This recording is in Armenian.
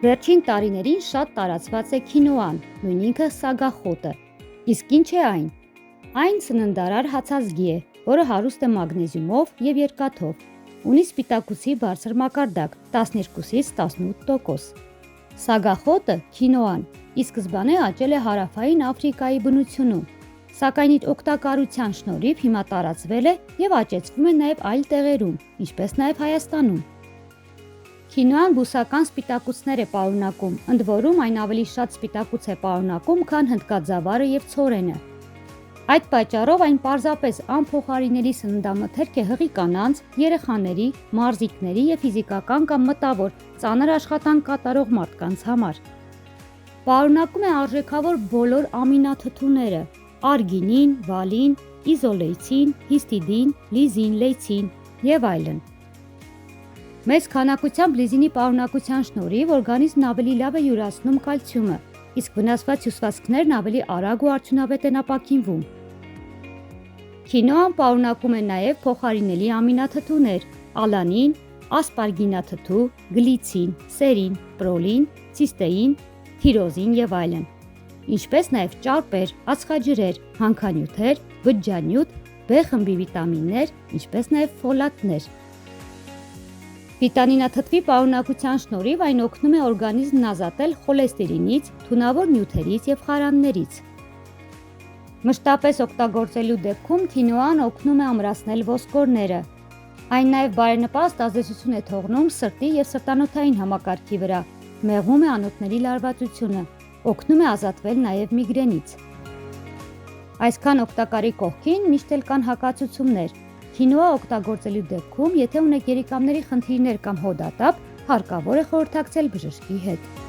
Վերջին տարիներին շատ տարածված է քինոան, նույն ինքը սագախոտը։ Իսկ ինչ է այն։ Այն սննդարար հացազգի է, որը հարուստ է մագնեզիումով և երկաթով։ Ունի սպիտակուցի բարձր մակարդակ 12-ից 18%։ Սագախոտը քինոան ի սկզբանե աճել է հարավային Աֆրիկայի բնությունում, սակայն իր օգտակարության շնորհիվ հիմա տարածվել է և աճեցվում է նաև այլ տեղերում, ինչպես նաև Հայաստանում։ Քինոան բուսական սպիտակուցներ է պարունակում, ընդ որում այն ավելի շատ սպիտակուց է պարունակում, քան հնդկաձավարը և ցորենը։ Այդ պատճառով այն պարզապես անփոխարինելի սննդամթերք է հղի կանանց, երեխաների, մարզիկների և ֆիզիկական կամ մտավոր ծանր աշխատանք կատարող մարդկանց համար։ Պարունակում է արժեքավոր բոլոր ամինաթթուները՝ արգինին, վալին, իզոլեյցին, հիստիդին, լիզին, լեյցին և այլն։ Մեծ քանակությամբ լիզինի պարունակության շնորհիվ օրգանիզմն ավելի լավ է յուրացնում կալցիումը, իսկ վնասված հյուսվածքներն ավելի արագ ու արդյունավետ են ապաքինվում։ Քինոան պարունակում է նաև փոխարինելի ամինաթթուներ՝ ալանին, ասպարգինաթթու, գլիցին, սերին, պրոլին, ցիստեին, թիրոզին և այլն, ինչպես նաև ճարպեր, ածխաջրեր, հանքանյութեր, բջջանյութ, B խմբի վիտամիններ, ինչպես նաև ֆոլատներ։ Վիտամինաթթվի պարունակության շնորհիվ այն օգնում է օրգանիզմն ազատել խոլեստերինից, թունավոր նյութերից և խարաններից։ Մշտապես օգտագործելու դեպքում քինոան օգնում է ամրացնել ոսկորները։ Այն նաև բարենպաստ ազդեցություն է թողնում սրտի և սրտանոթային համակարգի վրա, մեղմում է անոթների լարվածությունը, օգնում է ազատվել նաև միգրենից։ Այսքան օգտակարի կողքին միշտ էլ կան հակացություններ։ Քինոա օգտագործելու դեպքում, եթե ունեք երիկամների խնդիրներ կամ հոդատապ, հարկավոր է խորհրդակցել բժշկի հետ։